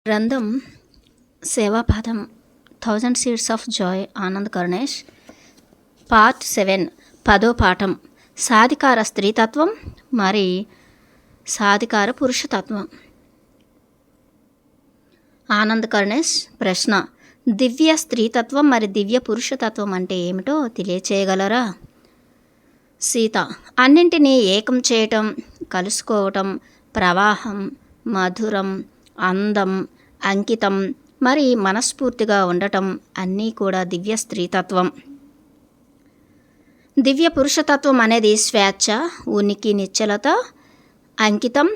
గ్రంథం సేవాపథం 1000 seeds of Joy Anand Karunesh part 7 10వ పాఠం సాధికార స్త్రీతత్వం మరి సాధికార పురుషతత్వం. ఆనంద్ కరుణేష్ ప్రశ్న: దివ్య స్త్రీతత్వం మరి దివ్య పురుషతత్వం అంటే ఏమిటో తెలియచేయగలరా? సీత: అన్నింటినీ ఏకం చేయటం, కలుసుకోవటం, ప్రవాహం, మధురం, అందం, అంకితం మరి మనస్ఫూర్తిగా ఉండటం అన్నీ కూడా దివ్య స్త్రీతత్వం. దివ్య పురుషతత్వం అనేది స్వేచ్ఛ, ఉనికి, నిశ్చలత, అంకితం,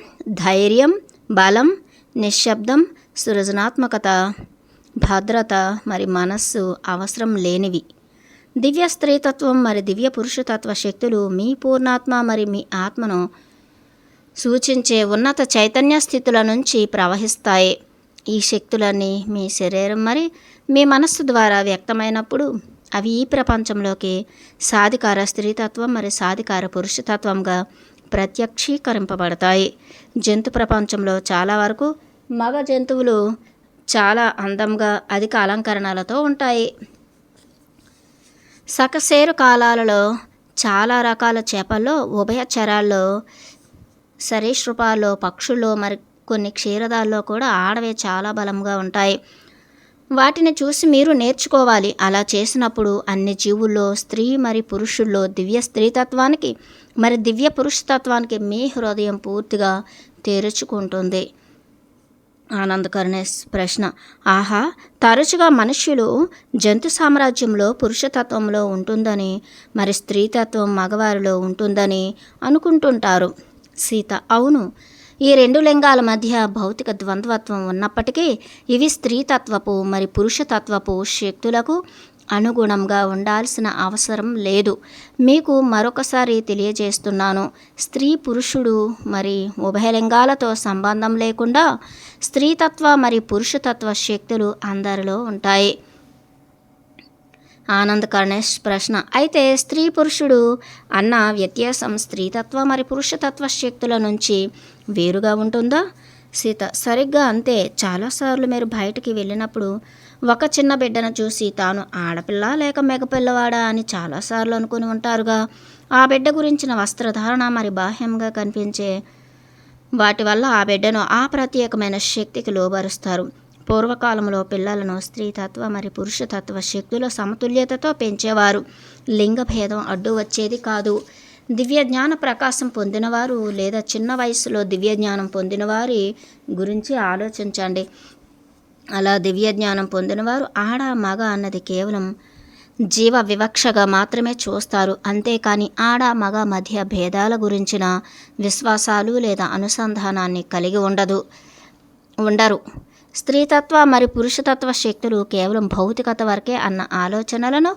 ధైర్యం, బలం, నిశ్శబ్దం, సృజనాత్మకత, భద్రత మరి మనస్సు అవసరం లేనివి. దివ్య స్త్రీతత్వం మరి దివ్య పురుషతత్వ శక్తులు మీ పూర్ణాత్మ మరి మీ ఆత్మను సూచించే ఉన్నత చైతన్య స్థితుల నుంచి ప్రవహిస్తాయి. ఈ శక్తులన్నీ మీ శరీరం మరి మీ మనస్సు ద్వారా వ్యక్తమైనప్పుడు అవి ఈ ప్రపంచంలోకి సాధికార స్త్రీతత్వం మరి సాధికార పురుషతత్వంగా ప్రత్యక్షీకరింపబడతాయి. జంతు ప్రపంచంలో చాలా వరకు మగ జంతువులు చాలా అందంగా అధిక అలంకరణలతో ఉంటాయి. సకశేరు కాలాలలో చాలా రకాల చేపల్లో, ఉభయచరాల్లో, సరీసృపాల్లో, పక్షుల్లో మరి కొన్ని క్షీరదాల్లో కూడా ఆడవే చాలా బలంగా ఉంటాయి. వాటిని చూసి మీరు నేర్చుకోవాలి. అలా చేసినప్పుడు అన్ని జీవుల్లో స్త్రీ మరి పురుషుల్లో దివ్య స్త్రీతత్వానికి మరి దివ్య పురుషతత్వానికి మీ హృదయం పూర్తిగా తెరుచుకుంటుంది. ఆనంద్ కరుణేష్ ప్రశ్న: ఆహా, తరచుగా మనుష్యులు జంతు సామ్రాజ్యంలో పురుషతత్వంలో ఉంటుందని మరి స్త్రీతత్వం మగవారిలో ఉంటుందని అనుకుంటుంటారు. సీత: అవును, ఈ రెండు లింగాల మధ్య భౌతిక ద్వంద్వత్వం ఉన్నప్పటికీ ఇవి స్త్రీతత్వపు మరి పురుషతత్వపు శక్తులకు అనుగుణంగా ఉండాల్సిన అవసరం లేదు. మీకు మరొకసారి తెలియజేస్తున్నాను, స్త్రీ పురుషుడు మరి ఉభయలింగాలతో సంబంధం లేకుండా స్త్రీతత్వ మరి పురుషతత్వ శక్తులు అందరిలో ఉంటాయి. ఆనంద్ కరుణేష్ ప్రశ్న: అయితే స్త్రీ పురుషుడు అన్న వ్యత్యాసం స్త్రీతత్వ మరి పురుషతత్వ శక్తుల నుంచి వేరుగా ఉంటుందా? సీత: సరిగ్గా అంతే. చాలాసార్లు మీరు బయటికి వెళ్ళినప్పుడు ఒక చిన్న బిడ్డను చూసి తాను ఆడపిల్ల లేక మగపిల్లవాడా అని చాలాసార్లు అనుకుని ఉంటారుగా. ఆ బిడ్డ గురించిన వస్త్రధారణ మరి బాహ్యంగా కనిపించే వాటి వల్ల ఆ బిడ్డను ఆ ప్రత్యేకమైన శక్తికి లోబరుస్తారు. పూర్వకాలంలో పిల్లలను స్త్రీతత్వ మరి పురుషతత్వ శక్తుల సమతుల్యతతో పెంచేవారు. లింగ భేదం అడ్డు వచ్చేది కాదు. దివ్య జ్ఞాన ప్రకాశం పొందినవారు లేదా చిన్న వయసులో దివ్య జ్ఞానం పొందిన వారి గురించి ఆలోచించండి. అలా దివ్య జ్ఞానం పొందినవారు ఆడ మగ అన్నది కేవలం జీవ వివక్షగా మాత్రమే చూస్తారు. అంతేకాని ఆడ మగ మధ్య భేదాల గురించిన విశ్వాసాలు లేదా అనుసంధానాన్ని కలిగి ఉండరు. స్త్రీతత్వ మరి పురుషతత్వ శక్తులు కేవలం భౌతికత వరకే అన్న ఆలోచనలను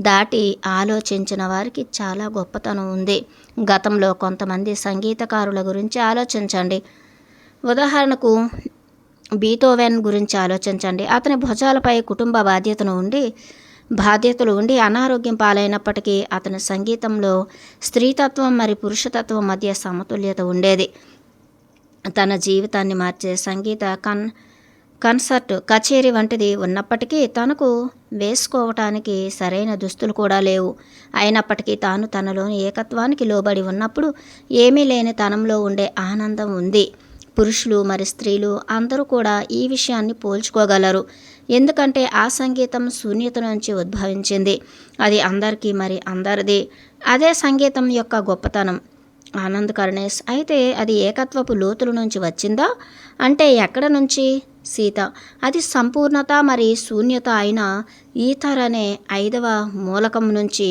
దాటి ఆలోచించిన వారికి చాలా గొప్పతనం ఉంది. గతంలో కొంతమంది సంగీతకారుల గురించి ఆలోచించండి. ఉదాహరణకు బీథోవెన్ గురించి ఆలోచించండి. అతని భుజాలపై కుటుంబ బాధ్యతలు ఉండి అనారోగ్యం పాలైనప్పటికీ అతని సంగీతంలో స్త్రీతత్వం మరి పురుషతత్వం మధ్య సమతుల్యత ఉండేది. తన జీవితాన్ని మార్చే సంగీత కన్సర్ట్ కచేరీ వంటిది ఉన్నప్పటికీ తనకు వేసుకోవటానికి సరైన దుస్తులు కూడా లేవు. అయినప్పటికీ తాను తనలోని ఏకత్వానికి లోబడి ఉన్నప్పుడు ఏమీ లేని తనంలో ఉండే ఆనందం ఉంది. పురుషులు మరి స్త్రీలు అందరూ కూడా ఈ విషయాన్ని పోల్చుకోగలరు. ఎందుకంటే ఆ సంగీతం శూన్యత నుంచి ఉద్భవించింది. అది అందరికీ మరి అందరిది. అదే సంగీతం యొక్క గొప్పతనం. ఆనంద్ కరుణేష్: అయితే అది ఏకత్వపు లోతుల నుంచి వచ్చిందా? అంటే ఎక్కడ నుంచి? సీత: అది సంపూర్ణత మరి శూన్యత అయిన ఈథర్ అనే 5వ మూలకం నుంచి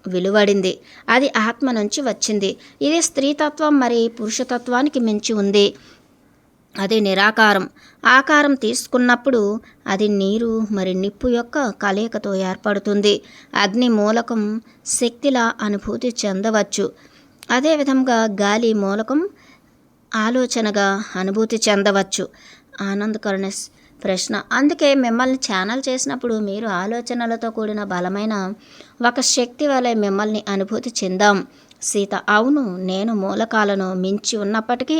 వెలువడింది. అది ఆత్మ నుంచి వచ్చింది. ఇది స్త్రీతత్వం మరి పురుషతత్వానికి మించి ఉంది. అది నిరాకారం. ఆకారం తీసుకున్నప్పుడు అది నీరు మరి నిప్పు యొక్క కలయికతో ఏర్పడుతుంది. అగ్ని మూలకం శక్తిలా అనుభూతి చెందవచ్చు. అదేవిధంగా గాలి మూలకం ఆలోచనగా అనుభూతి చెందవచ్చు. ఆనంద్ కరుణేష్ ప్రశ్న: అందుకే మిమ్మల్ని ఛానల్ చేసినప్పుడు మీరు ఆలోచనలతో కూడిన బలమైన ఒక శక్తి వలె మిమ్మల్ని అనుభూతి చెందాం. సీత: అవును, నేను మూలకాలను మించి ఉన్నప్పటికీ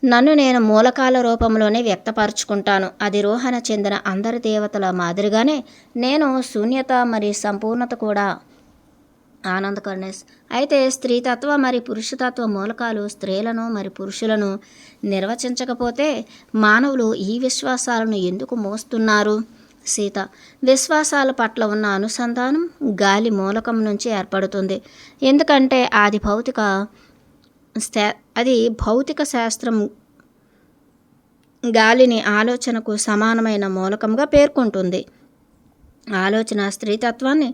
నన్ను నేను మూలకాల రూపంలోనే వ్యక్తపరుచుకుంటాను. అధిరోహణ చెందిన అందరి దేవతల మాదిరిగానే నేను శూన్యత మరియు సంపూర్ణత కూడా. ఆనంద్ కర్ణేస్. అయితే స్త్రీతత్వ మరి పురుషతత్వ మూలకాలు స్త్రీలను మరి పురుషులను నిర్వచించకపోతే మానవులు ఈ విశ్వాసాలను ఎందుకు మోస్తున్నారు? సీత. విశ్వాసాల పట్ల ఉన్న అనుసంధానం గాలి మూలకం నుంచి ఏర్పడుతుంది. ఎందుకంటే అది భౌతిక శాస్త్రం గాలిని ఆలోచనకు సమానమైన మూలకంగా పేర్కొంటుంది. ఆలోచన స్త్రీతత్వాన్ని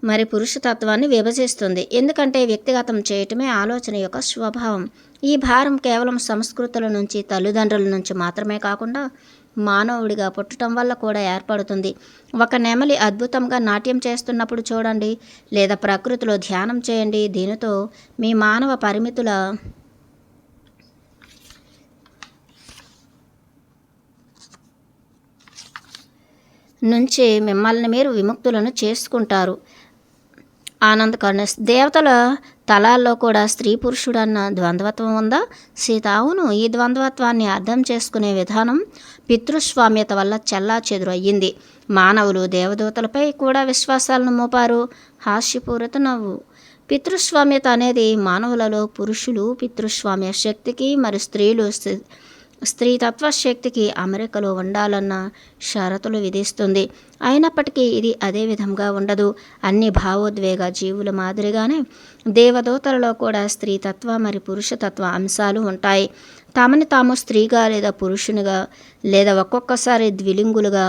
మరి పురుషతత్వాన్ని విభజిస్తుంది. ఎందుకంటే వ్యక్తిగతం చేయటమే ఆలోచన యొక్క స్వభావం. ఈ భారం కేవలం సంస్కృతుల నుంచి, తల్లిదండ్రుల నుంచి మాత్రమే కాకుండా మానవుడిగా పుట్టడం వల్ల కూడా ఏర్పడుతుంది. ఒక నెమలి అద్భుతంగా నాట్యం చేస్తున్నప్పుడు చూడండి, లేదా ప్రకృతిలో ధ్యానం చేయండి. దీనితో మీ మానవ పరిమితుల నుంచి మిమ్మల్ని మీరు విముక్తులను చేసుకుంటారు. ఆనంద్ కర్ణేస్. దేవతల తలాల్లో కూడా స్త్రీ పురుషుడన్న ద్వంద్వత్వం ఉందా? సీత. అవును. ఈ ద్వంద్వత్వాన్ని అర్థం చేసుకునే విధానం పితృస్వామ్యత వల్ల చెల్లా చెదురు అయ్యింది. మానవులు దేవదూతలపై కూడా విశ్వాసాలను మోపారు. హాస్యపూరిత నవ్వు. పితృస్వామ్యత అనేది మానవులలో పురుషులు పితృస్వామ్య శక్తికి మరి స్త్రీలు స్త్రీతత్వ శక్తికి అమెరికలో ఉండాలన్న షరతులు విధిస్తుంది. అయినప్పటికీ ఇది అదే విధంగా ఉండదు. అన్ని భావోద్వేగ జీవుల మాదిరిగానే దేవదూతలలో కూడా స్త్రీతత్వ మరి పురుషతత్వ అంశాలు ఉంటాయి. తమని తాము స్త్రీగా లేదా పురుషునిగా లేదా ఒక్కొక్కసారి ద్విలింగులుగా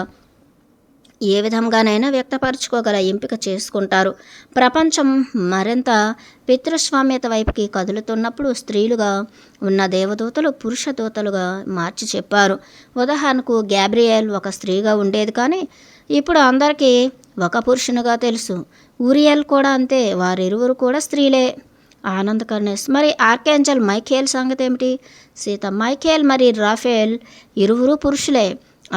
ఏ విధంగానైనా వ్యక్తపరచుకోగల ఎంపిక చేసుకుంటారు. ప్రపంచం మరింత పితృస్వామ్యత వైపుకి కదులుతున్నప్పుడు స్త్రీలుగా ఉన్న దేవదూతలు పురుష దూతలుగా మార్చి చెప్పారు. ఉదాహరణకు గ్యాబ్రియల్ ఒక స్త్రీగా ఉండేది, కానీ ఇప్పుడు అందరికీ ఒక పురుషునిగా తెలుసు. ఊరియల్ కూడా అంతే. వారిరువురు కూడా స్త్రీలే. ఆనంద్ కర్ణేస్. మరి ఆర్కేంజల్ మైఖేల్ సంగతి ఏమిటి? సీత. మైఖేల్ మరి రాఫేల్ ఇరువురు పురుషులే.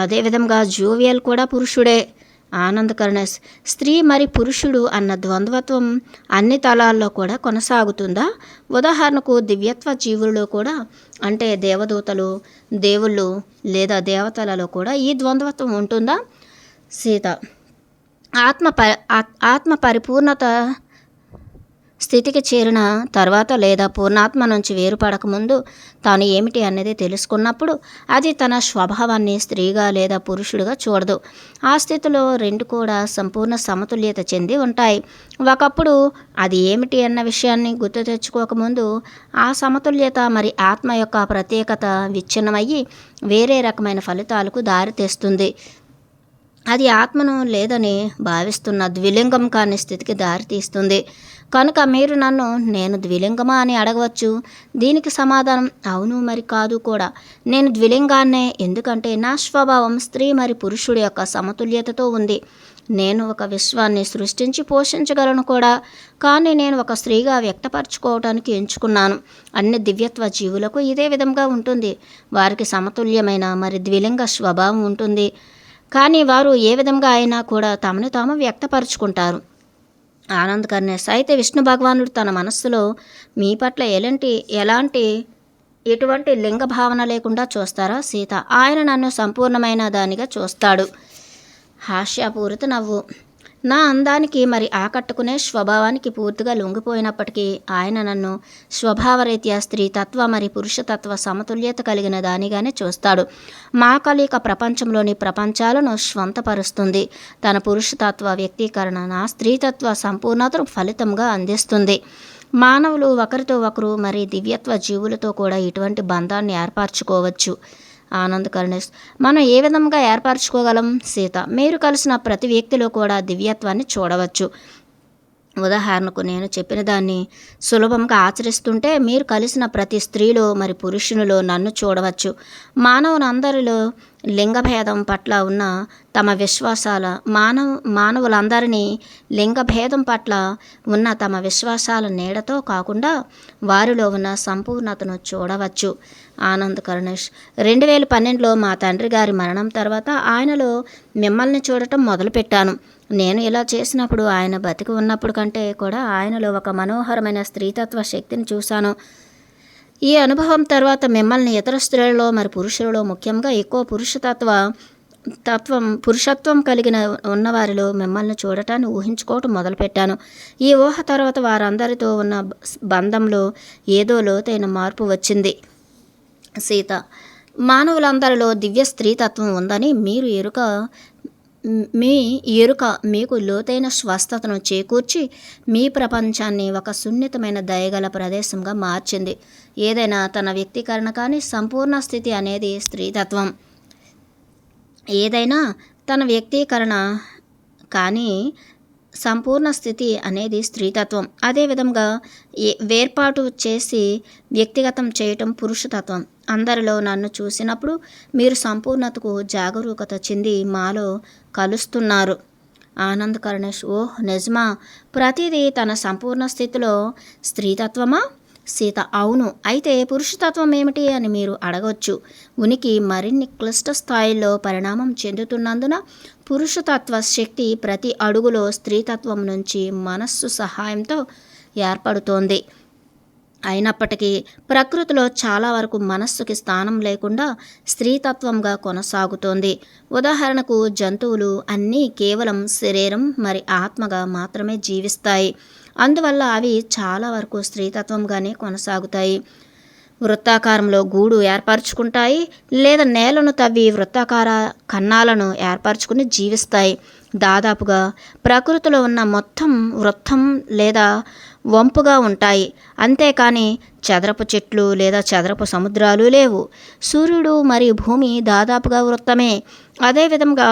అదేవిధంగా జోవియల్ కూడా పురుషుడే. ఆనంద్ కర్ణేస్. స్త్రీ మరి పురుషుడు అన్న ద్వంద్వత్వం అన్ని తలాల్లో కూడా కొనసాగుతుందా? ఉదాహరణకు దివ్యత్వ జీవుల్లో కూడా, అంటే దేవదూతలు, దేవుళ్ళు లేదా దేవతలలో కూడా ఈ ద్వంద్వత్వం ఉంటుందా? సీత. ఆత్మ పరిపూర్ణత స్థితికి చేరిన తర్వాత లేదా పూర్ణాత్మ నుంచి వేరుపడకముందు తాను ఏమిటి అనేది తెలుసుకున్నప్పుడు అది తన స్వభావాన్ని స్త్రీగా లేదా పురుషుడిగా చూడదు. ఆ స్థితిలో రెండు కూడా సంపూర్ణ సమతుల్యత చెంది ఉంటాయి. ఒకప్పుడు అది ఏమిటి అన్న విషయాన్ని గుర్తు తెచ్చుకోకముందు ఆ సమతుల్యత మరి ఆత్మ యొక్క ప్రత్యేకత విచ్ఛిన్నమయ్యి వేరే రకమైన ఫలితాలకు దారితీస్తుంది. అది ఆత్మను లేదని భావిస్తున్న ద్విలింగం కాని స్థితికి దారితీస్తుంది. కనుక మీరు నన్ను నేను ద్విలింగమా అని అడగవచ్చు. దీనికి సమాధానం అవును మరి కాదు కూడా. నేను ద్విలింగాన్నే. ఎందుకంటే నా స్వభావం స్త్రీ మరి పురుషుడి యొక్క సమతుల్యతతో ఉంది. నేను ఒక విశ్వాన్ని సృష్టించి పోషించగలను కూడా, కానీ నేను ఒక స్త్రీగా వ్యక్తపరచుకోవడానికి ఎంచుకున్నాను. అన్ని దివ్యత్వ జీవులకు ఇదే విధంగా ఉంటుంది. వారికి సమతుల్యమైన మరి ద్విలింగ స్వభావం ఉంటుంది, కానీ వారు ఏ విధంగా అయినా కూడా తమను తాము వ్యక్తపరుచుకుంటారు. ఆనంద్ కర్ణేస్. అయితే విష్ణు భగవానుడు తన మనస్సులో మీ పట్ల ఎటువంటి లింగ భావన లేకుండా చూస్తారా? సీత. ఆయన నన్ను సంపూర్ణమైన దానిగా చూస్తాడు. హాస్యపూరిత నవ్వు. నా అందానికి మరి ఆకట్టుకునే స్వభావానికి పూర్తిగా లొంగిపోయినప్పటికీ ఆయన నన్ను స్వభావరీత్యా స్త్రీతత్వ మరి పురుషతత్వ సమతుల్యత కలిగిన దానిగానే చూస్తాడు. మా కలిక ప్రపంచంలోని ప్రపంచాలను స్వంతపరుస్తుంది. తన పురుషతత్వ వ్యక్తీకరణ నా స్త్రీతత్వ సంపూర్ణతను ఫలితంగా అందిస్తుంది. మానవులు ఒకరితో ఒకరు మరి దివ్యత్వ జీవులతో కూడా ఇటువంటి బంధాన్ని ఏర్పరచుకోవచ్చు. ఆనంద్ కర్ణేస్. మనం ఏ విధంగా ఏర్పరచుకోగలం? సీత. మీరు కలిసిన ప్రతి వ్యక్తిలో కూడా దివ్యత్వాన్ని చూడవచ్చు. ఉదాహరణకు నేను చెప్పిన దాన్ని సులభంగా ఆచరిస్తుంటే మీరు కలిసిన ప్రతి స్త్రీలో మరి పురుషునిలో నన్ను చూడవచ్చు. మానవులందరిలో లింగభేదం పట్ల ఉన్న తమ విశ్వాసాల మానవులందరినీ లింగభేదం పట్ల ఉన్న తమ విశ్వాసాల నీడతో కాకుండా వారిలో ఉన్న సంపూర్ణతను చూడవచ్చు. ఆనంద్ కర్ణేష్. 2012లో మా తండ్రి గారి మరణం తర్వాత ఆయనలో మిమ్మల్ని చూడటం మొదలుపెట్టాను. నేను ఇలా చేసినప్పుడు ఆయన బతికి ఉన్నప్పుడు కంటే కూడా ఆయనలో ఒక మనోహరమైన స్త్రీతత్వ శక్తిని చూశాను. ఈ అనుభవం తర్వాత మిమ్మల్ని ఇతర స్త్రీలలో మరి పురుషులలో ముఖ్యంగా ఎక్కువ పురుషత్వం కలిగిన ఉన్నవారిలో మిమ్మల్ని చూడటాన్ని ఊహించుకోవటం మొదలుపెట్టాను. ఈ ఊహ తర్వాత వారందరితో ఉన్న బంధంలో ఏదో లోతైన మార్పు వచ్చింది. సీత: మానవులందరిలో దివ్య స్త్రీతత్వం ఉందని మీ ఎరుక మీకు లోతైన స్వస్థతను చేకూర్చి మీ ప్రపంచాన్ని ఒక సున్నితమైన దయగల ప్రదేశంగా మార్చింది. ఏదైనా తన వ్యక్తీకరణ కానీ సంపూర్ణ స్థితి అనేది స్త్రీతత్వం. ఏదైనా తన వ్యక్తీకరణ కానీ సంపూర్ణ స్థితి అనేది స్త్రీతత్వం. అదేవిధంగా వేర్పాటు చేసి వ్యక్తిగతం చేయటం పురుషతత్వం. అందరిలో నన్ను చూసినప్పుడు మీరు సంపూర్ణతకు జాగరూకత చెంది మాలో కలుస్తున్నారు. ఆనంద్ కరుణేష్: ఓహ్, నిజమా? ప్రతిదీ తన సంపూర్ణ స్థితిలో స్త్రీతత్వమా? సీత: అవును. అయితే పురుషతత్వం ఏమిటి అని మీరు అడగవచ్చు. ఉనికి మరిన్ని క్లిష్ట స్థాయిల్లో పరిణామం చెందుతున్నందున పురుషతత్వ శక్తి ప్రతి అడుగులో స్త్రీతత్వం నుంచి మనస్సు సహాయంతో ఏర్పడుతోంది. అయినప్పటికీ ప్రకృతిలో చాలా వరకు మనస్సుకి స్థానం లేకుండా స్త్రీతత్వంగా కొనసాగుతోంది. ఉదాహరణకు జంతువులు అన్నీ కేవలం శరీరం మరి ఆత్మగా మాత్రమే జీవిస్తాయి. అందువల్ల అవి చాలా వరకు స్త్రీతత్వంగానే కొనసాగుతాయి. వృత్తాకారంలో గూడు ఏర్పరచుకుంటాయి లేదా నేలను తవ్వి వృత్తాకార కన్నాలను ఏర్పరచుకుని జీవిస్తాయి. దాదాపుగా ప్రకృతిలో ఉన్న మొత్తం వృత్తం లేదా వంపుగా ఉంటాయి. అంతేకాని చదరపు చెట్లు లేదా చదరపు సముద్రాలు లేవు. సూర్యుడు మరియు భూమి దాదాపుగా వృత్తమే. అదేవిధంగా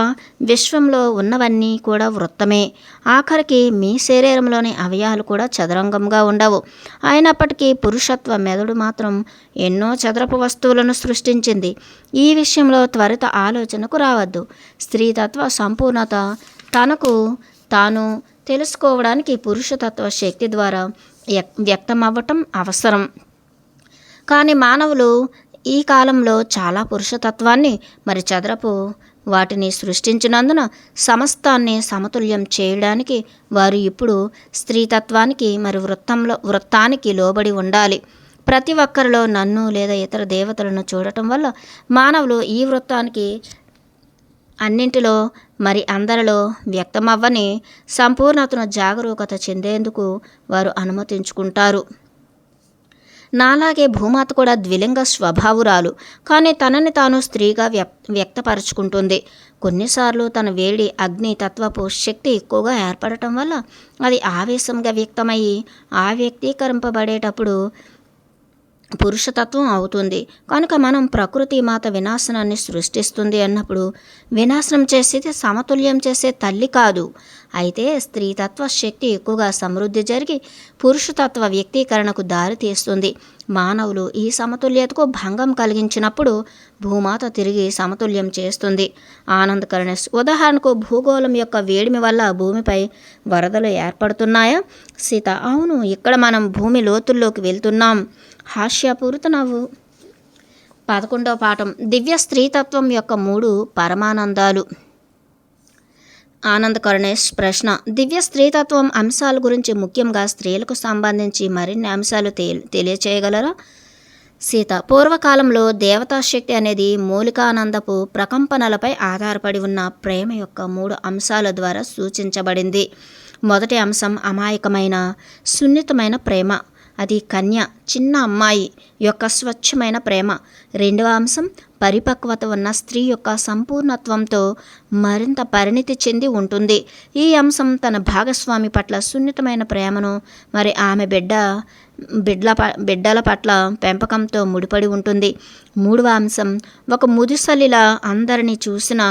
విశ్వంలో ఉన్నవన్నీ కూడా వృత్తమే. ఆఖరికి మీ శరీరంలోని అవయవాలు కూడా చదరంగంగా ఉండవు. అయినప్పటికీ పురుషత్వ మెదడు మాత్రం ఎన్నో చదరపు వస్తువులను సృష్టించింది. ఈ విషయంలో త్వరిత ఆలోచనకు రావద్దు. స్త్రీతత్వ సంపూర్ణత తనకు తాను తెలుసుకోవడానికి పురుషతత్వ శక్తి ద్వారా వ్యక్తమవ్వటం అవసరం. కానీ మానవులు ఈ కాలంలో చాలా పురుషతత్వాన్ని మరి చదరపు వాటిని సృష్టించినందున సమస్తాన్ని సమతుల్యం చేయడానికి వారు ఇప్పుడు స్త్రీతత్వానికి మరి వృత్తానికి లోబడి ఉండాలి. ప్రతి ఒక్కరిలో నన్ను లేదా ఇతర దేవతలను చూడటం వల్ల మానవులు ఈ వృత్తానికి అన్నింటిలో మరి అందరిలో వ్యక్తమవ్వని సంపూర్ణతను జాగరూకత చెందేందుకు వారు అనుమతించుకుంటారు. నాలాగే భూమాత కూడా ద్విలింగ స్వభావురాలు, కానీ తనని తాను స్త్రీగా వ్యక్తపరుచుకుంటుంది. కొన్నిసార్లు తన వేడి అగ్ని తత్వపు శక్తి ఎక్కువగా ఏర్పడటం వల్ల అది ఆవేశంగా వ్యక్తమయ్యి ఆ వ్యక్తీకరింపబడేటప్పుడు పురుషతత్వం అవుతుంది. కనుక మనం ప్రకృతి మాత వినాశనాన్ని సృష్టిస్తుంది అన్నప్పుడు వినాశనం చేసేది సమతుల్యం చేసే తల్లి కాదు. అయితే స్త్రీతత్వ శక్తి ఎక్కువగా సమృద్ధి జరిగి పురుషతత్వ వ్యక్తీకరణకు దారి తీస్తుంది. మానవులు ఈ సమతుల్యతకు భంగం కలిగించినప్పుడు భూమాత తిరిగి సమతుల్యం చేస్తుంది. ఆనంద్ కరుణేష్: ఉదాహరణకు భూగోళం యొక్క వేడిమి వల్ల భూమిపై వరదలు ఏర్పడుతున్నాయా? సీత: అవును. ఇక్కడ మనం భూమి లోతుల్లోకి వెళ్తున్నాం. హాస్యపూరిత నవ్వు. 11వ పాఠం: దివ్య స్త్రీతత్వం యొక్క 3 పరమానందాలు. ఆనంద్ కరుణేష్ ప్రశ్న: దివ్య స్త్రీతత్వం అంశాల గురించి ముఖ్యంగా స్త్రీలకు సంబంధించి మరిన్ని అంశాలు తెలియచేయగలరా? సీత: పూర్వకాలంలో దేవతాశక్తి అనేది మూలికానందపు ప్రకంపనలపై ఆధారపడి ఉన్న ప్రేమ యొక్క 3 అంశాల ద్వారా సూచించబడింది. మొదటి అంశం అమాయకమైన సున్నితమైన ప్రేమ. అది కన్య, చిన్న అమ్మాయి యొక్క స్వచ్ఛమైన ప్రేమ. రెండవ అంశం పరిపక్వత ఉన్న స్త్రీ యొక్క సంపూర్ణత్వంతో మరింత పరిణితి చెంది ఉంటుంది. ఈ అంశం తన భాగస్వామి పట్ల సున్నితమైన ప్రేమను మరి ఆమె బిడ్డల పట్ల పెంపకంతో ముడిపడి ఉంటుంది. మూడవ అంశం ఒక ముదుసలిలా అందరినీ చూసిన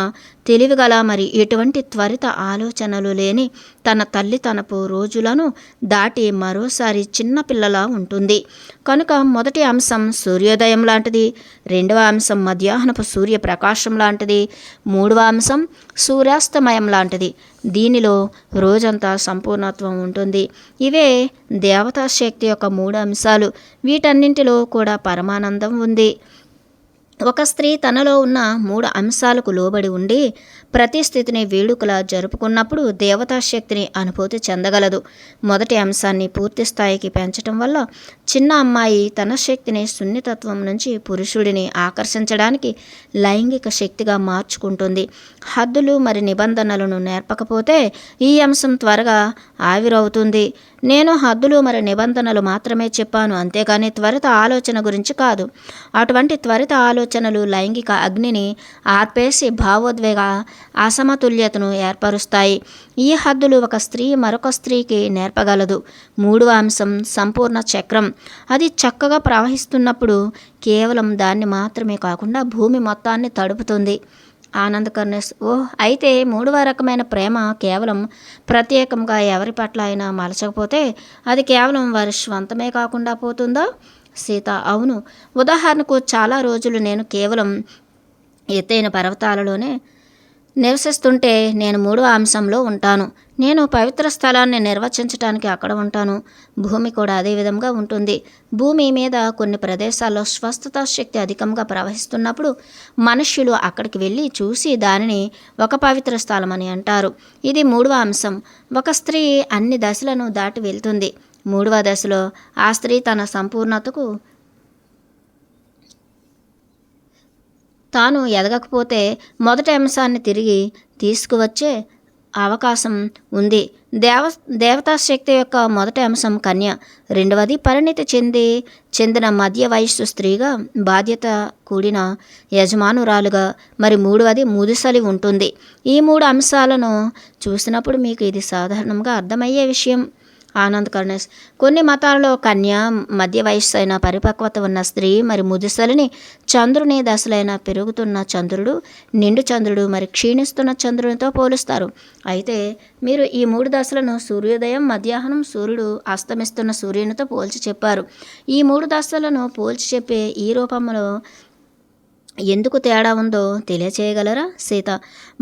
తెలివిగల మరి ఎటువంటి త్వరిత ఆలోచనలు లేని తన తల్లితనపు రోజులను దాటి మరోసారి చిన్నపిల్లలా ఉంటుంది. కనుక మొదటి అంశం సూర్యోదయం లాంటిది, రెండవ అంశం మధ్యాహ్నపు సూర్యప్రకాశం లాంటిది, మూడవ అంశం సూర్యాస్తమయం లాంటిది. దీనిలో రోజంతా సంపూర్ణత్వం ఉంటుంది. ఇవే దేవతా శక్తి యొక్క 3 అంశాలు. వీటన్నింటిలో కూడా పరమానందం ఉంది. ఒక స్త్రీ తనలో ఉన్న 3 అంశాలకు లోబడి ఉండి ప్రతి స్థితిని వేడుకలా జరుపుకున్నప్పుడు దేవతా శక్తిని అనుభూతి చెందగలదు. మొదటి అంశాన్ని పూర్తి స్థాయికి పెంచటం వల్ల చిన్న అమ్మాయి తన శక్తిని సున్నితత్వం నుంచి పురుషుడిని ఆకర్షించడానికి లైంగిక శక్తిగా మార్చుకుంటుంది. హద్దులు మరి నిబంధనలను నేర్పకపోతే ఈ అంశం త్వరగా ఆవిరవుతుంది. నేను హద్దులు మరి నిబంధనలు మాత్రమే చెప్పాను, అంతేగాని త్వరిత ఆలోచన గురించి కాదు. అటువంటి త్వరిత ఆలోచనలు లైంగిక అగ్నిని ఆర్పేసి భావోద్వేగ అసమతుల్యతను ఏర్పరుస్తాయి. ఈ హద్దులు ఒక స్త్రీ మరొక స్త్రీకి నేర్పగలదు. మూడవ అంశం సంపూర్ణ చక్రం. అది చక్కగా ప్రవహిస్తున్నప్పుడు కేవలం దాన్ని మాత్రమే కాకుండా భూమి మొత్తాన్ని తడుపుతుంది. ఆనంద్ కర్ణేస్: అయితే మూడవ రకమైన ప్రేమ కేవలం ప్రత్యేకంగా ఎవరి పట్ల అయినా మలచకపోతే అది కేవలం వారి స్వంతమే కాకుండా పోతుందా? సీత: అవును. ఉదాహరణకు చాలా రోజులు నేను కేవలం ఎత్తైన పర్వతాలలోనే నివసిస్తుంటే నేను మూడవ అంశంలో ఉంటాను. నేను పవిత్ర స్థలాన్ని నిర్వచించడానికి అక్కడ ఉంటాను. భూమి కూడా అదే విధంగా ఉంటుంది. భూమి మీద కొన్ని ప్రదేశాల్లో స్వస్థత శక్తి అధికంగా ప్రవహిస్తున్నప్పుడు మనుష్యులు అక్కడికి వెళ్ళి చూసి దానిని ఒక పవిత్ర స్థలం అని అంటారు. ఇది మూడవ అంశం. ఒక స్త్రీ అన్ని దశలను దాటి వెళ్తుంది. మూడవ దశలో ఆ స్త్రీ తన సంపూర్ణతకు తాను ఎదగకపోతే మొదటి అంశాన్ని తిరిగి తీసుకువచ్చే అవకాశం ఉంది. దేవతా శక్తి యొక్క మొదటి అంశం కన్య, రెండవది పరిణితి చెందిన మధ్య వయస్సు స్త్రీగా, బాధ్యత కూడిన యజమానురాలుగా, మరి మూడవది ముదుసలి ఉంటుంది. ఈ మూడు అంశాలను చూసినప్పుడు మీకు ఇది సాధారణంగా అర్థమయ్యే విషయం. ఆనంద్ కర్ణేస్: కొన్ని మతాలలో కన్య, మధ్య వయస్సు అయిన పరిపక్వత ఉన్న స్త్రీ మరి ముదుసలిని చంద్రుని దశలైన పెరుగుతున్న చంద్రుడు, నిండు చంద్రుడు మరి క్షీణిస్తున్న చంద్రునితో పోలుస్తారు. అయితే మీరు ఈ మూడు దశలను సూర్యోదయం, మధ్యాహ్నం సూర్యుడు అస్తమిస్తున్న సూర్యునితో పోల్చి చెప్పారు. ఈ మూడు దశలను పోల్చి చెప్పే ఈ రూపంలో ఎందుకు తేడా ఉందో తెలియచేయగలరా? సీత: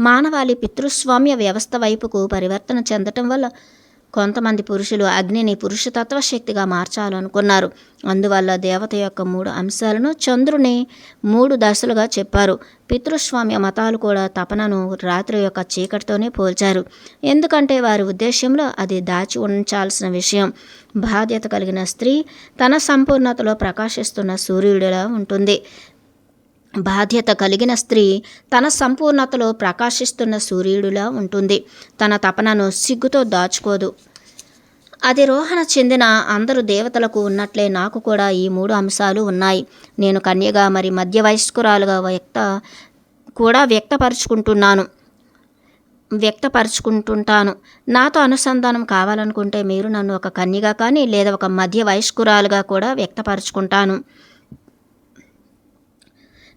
మానవాళి పితృస్వామ్య వ్యవస్థ వైపుకు పరివర్తన చెందటం వల్ల కొంతమంది పురుషులు అగ్నిని పురుషతత్వ శక్తిగా మార్చాలనుకున్నారు. అందువల్ల దేవత యొక్క మూడు అంశాలను చంద్రుని మూడు దశలుగా చెప్పారు. పితృస్వామ్య మతాలు కూడా తపనను రాత్రి యొక్క చీకటితోనే పోల్చారు. ఎందుకంటే వారి ఉద్దేశంలో అది దాచి ఉంచాల్సిన విషయం. బాధ్యత కలిగిన స్త్రీ తన సంపూర్ణతలో ప్రకాశిస్తున్న సూర్యుడిలా ఉంటుంది. బాధ్యత కలిగిన స్త్రీ తన సంపూర్ణతలో ప్రకాశిస్తున్న సూర్యుడిలా ఉంటుంది. తన తపనను సిగ్గుతో దాచుకోదు. అధిరోహణ చెందిన అందరు దేవతలకు ఉన్నట్లే నాకు కూడా ఈ మూడు అంశాలు ఉన్నాయి. నేను కన్యగా మరి మధ్య వయస్కురాలుగా వ్యక్తపరుచుకుంటుంటాను. నాతో అనుసంధానం కావాలనుకుంటే మీరు నన్ను ఒక కన్యగా కానీ లేదా ఒక మధ్య వయస్కురాలుగా కూడా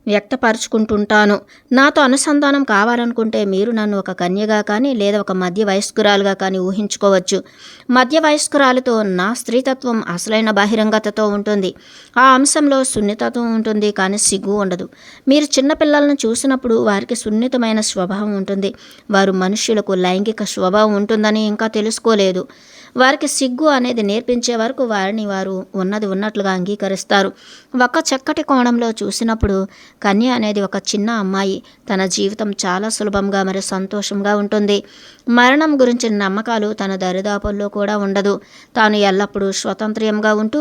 వ్యక్తపరుచుకుంటుంటాను. నాతో అనుసంధానం కావాలనుకుంటే మీరు నన్ను ఒక కన్యగా కానీ లేదా ఒక మధ్య వయస్కురాలుగా కానీ ఊహించుకోవచ్చు. మధ్య వయస్కురాలతో నా స్త్రీతత్వం అసలైన బహిరంగతతో ఉంటుంది. ఆ అంశంలో సున్నితత్వం ఉంటుంది, కానీ సిగ్గు ఉండదు. మీరు చిన్నపిల్లలను చూసినప్పుడు వారికి సున్నితమైన స్వభావం ఉంటుంది. వారు మనుష్యులకు లైంగిక స్వభావం ఉంటుందని ఇంకా తెలుసుకోలేదు. వారికి సిగ్గు అనేది నేర్పించే వరకు వారిని వారు ఉన్నది ఉన్నట్లుగా అంగీకరిస్తారు. ఒక చక్కటి కోణంలో చూసినప్పుడు కన్య అనేది ఒక చిన్న అమ్మాయి. తన జీవితం చాలా సులభంగా మరి సంతోషంగా ఉంటుంది. మరణం గురించిన నమ్మకాలు తన దరిదాపుల్లో కూడా ఉండదు. తాను ఎల్లప్పుడూ స్వతంత్రంగా ఉంటూ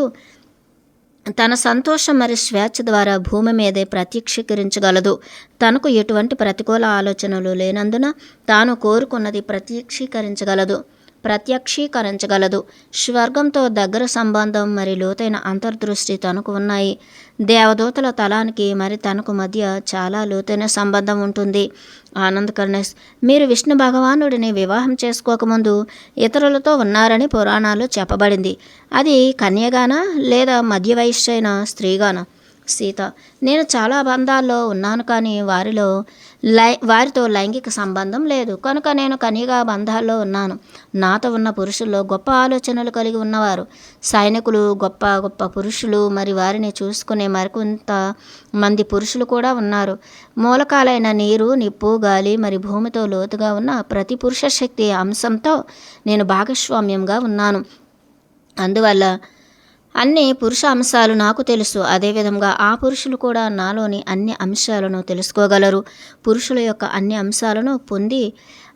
తన సంతోషం మరి స్వేచ్ఛ ద్వారా భూమి మీదే ప్రత్యక్షీకరించగలదు. తనకు ఎటువంటి ప్రతికూల ఆలోచనలు లేనందున తాను కోరుకున్నది ప్రత్యక్షీకరించగలదు. స్వర్గంతో దగ్గర సంబంధం మరి లోతైన అంతర్దృష్టి తనకు ఉన్నాయి. దేవదూతల తలానికి మరి తనకు మధ్య చాలా లోతైన సంబంధం ఉంటుంది. ఆనంద్ కర్ణేస్: మీరు విష్ణు భగవానుడిని వివాహం చేసుకోకముందు ఇతరులతో ఉన్నారని పురాణాలు చెప్పబడింది. అది కన్యగానా లేదా మధ్య వయస్సైన స్త్రీగానా? సీత: నేను చాలా బంధాల్లో ఉన్నాను, కానీ వారితో లైంగిక సంబంధం లేదు. కనుక నేను కన్యగా బంధాల్లో ఉన్నాను. నాతో ఉన్న పురుషుల్లో గొప్ప ఆలోచనలు కలిగి ఉన్నవారు సైనికులు, గొప్ప గొప్ప పురుషులు, మరి వారిని చూసుకునే మరికొంత మంది పురుషులు కూడా ఉన్నారు. మూలకాలైన నీరు, నిప్పు, గాలి మరి భూమితో లోతుగా ఉన్న ప్రతి పురుష శక్తి అంశంతో నేను భాగస్వామ్యంగా ఉన్నాను. అందువల్ల అన్ని పురుష అంశాలు నాకు తెలుసు. అదేవిధంగా ఆ పురుషులు కూడా నాలోని అన్ని అంశాలను తెలుసుకోగలరు. పురుషుల యొక్క అన్ని అంశాలను పొంది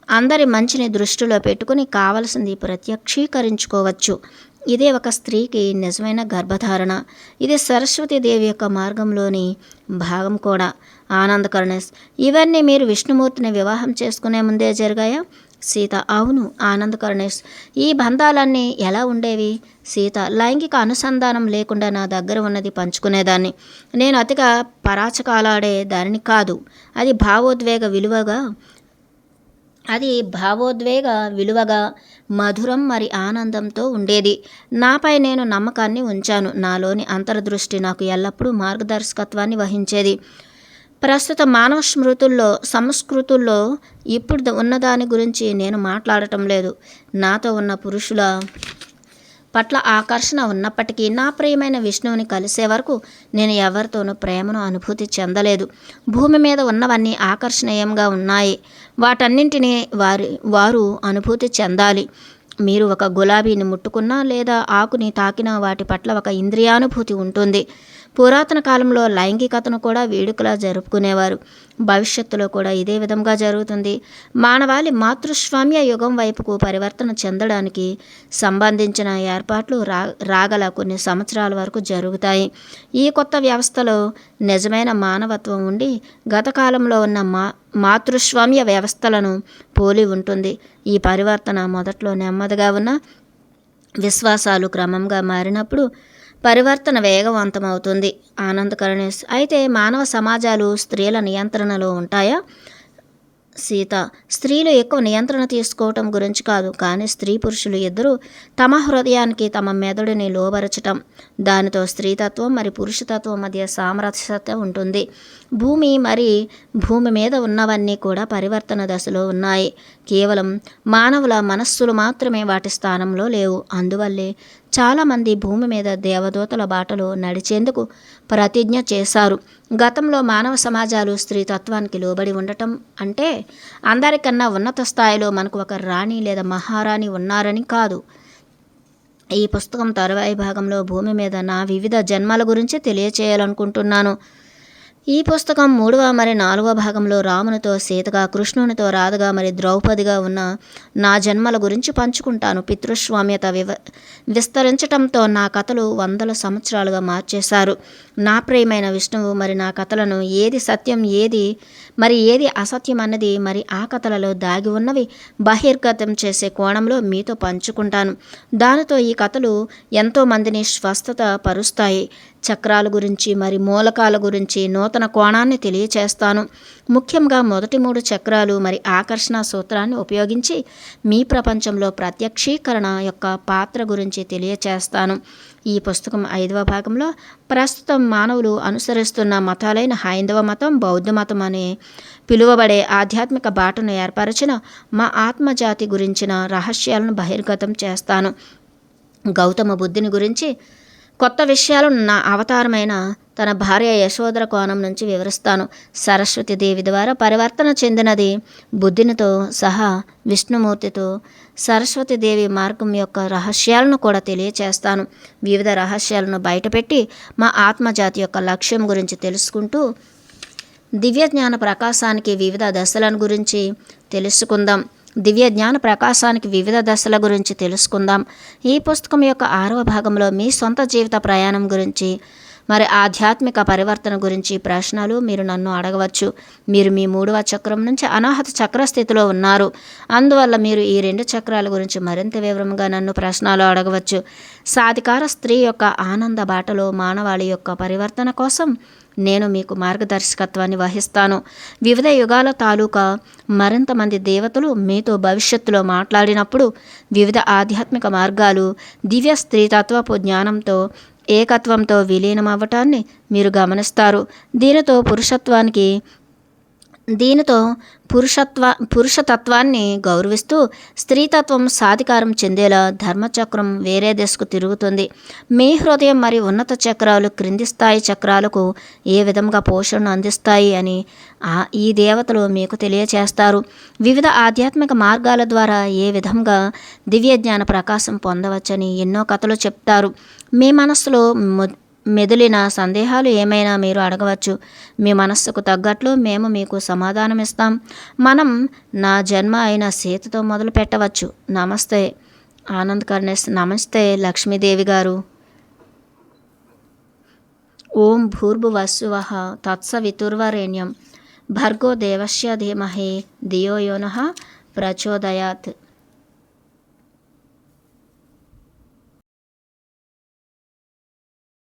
అందరి మంచిని దృష్టిలో పెట్టుకుని కావలసింది ప్రత్యక్షీకరించుకోవచ్చు. ఇదే ఒక స్త్రీకి నిజమైన గర్భధారణ. ఇది సరస్వతీదేవి యొక్క మార్గంలోని భాగం కూడా. ఆనందకరణేష్: ఇవన్నీ మీరు విష్ణుమూర్తిని వివాహం చేసుకునే ముందే జరిగాయా? సీత: అవును. ఆనందకరణేష్: ఈ బంధాలన్నీ ఎలా ఉండేవి? సీత: లైంగిక అనుసంధానం లేకుండా నా దగ్గర ఉన్నది పంచుకునేదాన్ని. నేను అతిగా పరాచకాలాడే దానిని కాదు. అది భావోద్వేగ విలువగా మధురం మరి ఆనందంతో ఉండేది. నాపై నేను నమ్మకాన్ని ఉంచాను. నాలోని అంతర్దృష్టి నాకు ఎల్లప్పుడూ మార్గదర్శకత్వాన్ని వహించేది. ప్రస్తుత మానవ సంస్కృతుల్లో ఇప్పుడు ఉన్నదాని గురించి నేను మాట్లాడటం లేదు. నాతో ఉన్న పురుషుల పట్ల ఆకర్షణ ఉన్నప్పటికీ నా ప్రియమైన విష్ణువుని కలిసే వరకు నేను ఎవరితోనూ ప్రేమను అనుభూతి చెందలేదు. భూమి మీద ఉన్నవన్నీ ఆకర్షణీయంగా ఉన్నాయి. వాటన్నింటినీ వారు అనుభూతి చెందాలి. మీరు ఒక గులాబీని ముట్టుకున్నా లేదా ఆకుని తాకినా వాటి పట్ల ఒక ఇంద్రియానుభూతి ఉంటుంది. పురాతన కాలంలో లైంగికతను కూడా వేడుకలా జరుపుకునేవారు. భవిష్యత్తులో కూడా ఇదే విధంగా జరుగుతుంది. మానవాళి మాతృస్వామ్య యుగం వైపుకు పరివర్తన చెందడానికి సంబంధించిన ఏర్పాట్లు రాగల కొన్ని సంవత్సరాల వరకు జరుగుతాయి. ఈ కొత్త వ్యవస్థలో నిజమైన మానవత్వం ఉండి గత కాలంలో ఉన్న మాతృస్వామ్య వ్యవస్థలను పోలి ఉంటుంది. ఈ పరివర్తన మొదట్లో నెమ్మదిగా ఉన్న విశ్వాసాలు క్రమంగా మారినప్పుడు పరివర్తన వేగవంతమవుతుంది. ఆనందకరణేష్: అయితే మానవ సమాజాలు స్త్రీల నియంత్రణలో ఉంటాయా? సీత: స్త్రీలు ఎక్కువ నియంత్రణ తీసుకోవటం గురించి కాదు, కానీ స్త్రీ పురుషులు ఇద్దరూ తమ హృదయానికి తమ మెదడుని లోబరచటం, దానితో స్త్రీతత్వం మరి పురుషతత్వం మధ్య సామరస్యత ఉంటుంది. భూమి మీద ఉన్నవన్నీ కూడా పరివర్తన దశలో ఉన్నాయి. కేవలం మానవుల మనస్సులు మాత్రమే వాటి స్థానంలో లేవు. అందువల్లే చాలామంది భూమి మీద దేవదూతల బాటలో నడిచేందుకు ప్రతిజ్ఞ చేశారు. గతంలో మానవ సమాజాలు స్త్రీతత్వానికి లోబడి ఉండటం అంటే అందరికన్నా ఉన్నత స్థాయిలో మనకు ఒక రాణి లేదా మహారాణి ఉన్నారని కాదు. ఈ పుస్తకం తరువాయి భాగంలో భూమి మీద నా వివిధ జన్మల గురించి తెలియచేయాలనుకుంటున్నాను. ఈ పుస్తకం 3వ మరి 4వ భాగంలో రామునితో సీతగా, కృష్ణునితో రాధగా మరి ద్రౌపదిగా ఉన్న నా జన్మల గురించి పంచుకుంటాను. పితృస్వామ్యత విస్తరించటంతో నా కథలు వందల సంవత్సరాలుగా మార్చేశారు. నా ప్రియమైన విష్ణువు మరి నా కథలను ఏది సత్యం ఏది అసత్యం అన్నది మరి ఆ కథలలో దాగి ఉన్నవి బహిర్గతం చేసే కోణంలో మీతో పంచుకుంటాను. దానితో ఈ కథలు ఎంతోమందిని స్వస్థత పరుస్తాయి. చక్రాల గురించి మరి మూలకాల గురించి నూతన కోణాన్ని తెలియచేస్తాను. ముఖ్యంగా మొదటి 3 చక్రాలు మరి ఆకర్షణ సూత్రాన్ని ఉపయోగించి మీ ప్రపంచంలో ప్రత్యక్షీకరణ యొక్క పాత్ర గురించి తెలియచేస్తాను. ఈ పుస్తకం 5వ భాగంలో ప్రస్తుతం మానవులు అనుసరిస్తున్న మతాలైన హైందవ మతం, బౌద్ధ మతం అనే పిలువబడే ఆధ్యాత్మిక బాటను ఏర్పరిచిన మా ఆత్మజాతి గురించిన రహస్యాలను బహిర్గతం చేస్తాను. గౌతమ బుద్ధుని గురించి కొత్త విషయాలను నా అవతారమైన తన భార్య యశోధర కోణం నుంచి వివరిస్తాను. సరస్వతీదేవి ద్వారా పరివర్తన చెందినది బుద్ధునితో సహా విష్ణుమూర్తితో సరస్వతీదేవి మార్గం యొక్క రహస్యాలను కూడా తెలియచేస్తాను. వివిధ రహస్యాలను బయటపెట్టి మా ఆత్మజాతి యొక్క లక్ష్యం గురించి తెలుసుకుంటూ దివ్య జ్ఞాన ప్రకాశానికి వివిధ దశలను గురించి తెలుసుకుందాం. ఈ పుస్తకం యొక్క 6వ భాగంలో మీ సొంత జీవిత ప్రయాణం గురించి మరి ఆధ్యాత్మిక పరివర్తన గురించి ప్రశ్నలు మీరు నన్ను అడగవచ్చు. మీరు మీ 3వ చక్రం నుంచి అనాహత చక్ర స్థితిలో ఉన్నారు. అందువల్ల మీరు ఈ 2 చక్రాల గురించి మరింత వివరంగా నన్ను ప్రశ్నలు అడగవచ్చు. సాధికార స్త్రీ యొక్క ఆనంద బాటలో మానవాళి యొక్క పరివర్తన కోసం నేను మీకు మార్గదర్శకత్వాన్ని వహిస్తాను. వివిధ యుగాల తాలూకా మరింత మంది దేవతలు మీతో భవిష్యత్తులో మాట్లాడినప్పుడు వివిధ ఆధ్యాత్మిక మార్గాలు దివ్య స్త్రీతత్వపు జ్ఞానంతో ఏకత్వంతో విలీనం అవ్వటాన్ని మీరు గమనిస్తారు. దీనితో పురుషత్వానికి దీనితో పురుషతత్వాన్ని గౌరవిస్తూ స్త్రీతత్వం సాధికారం చెందేలా ధర్మచక్రం వేరే దిశకు తిరుగుతుంది. మీ హృదయం మరియు ఉన్నత చక్రాలు క్రింది స్థాయి చక్రాలకు ఏ విధంగా పోషణను అందిస్తాయి అని ఈ దేవతలు మీకు తెలియచేస్తారు. వివిధ ఆధ్యాత్మిక మార్గాల ద్వారా ఏ విధంగా దివ్య జ్ఞాన ప్రకాశం పొందవచ్చని ఎన్నో కథలు చెప్తారు. మీ మనస్సులో మెదిలిన సందేహాలు ఏమైనా మీరు అడగవచ్చు. మీ మనస్సుకు తగ్గట్లు మేము మీకు సమాధానం ఇస్తాం. మనం నా జన్మ అయిన సీతతో మొదలు పెట్టవచ్చు. నమస్తే ఆనంద్ కర్ణేష్. నమస్తే లక్ష్మీదేవి గారు. ఓం భూర్భువస్సువః తత్సవితుర్వరేణ్యం భర్గో దేవస్య ధీమహి ధియో యో నః ప్రచోదయాత్.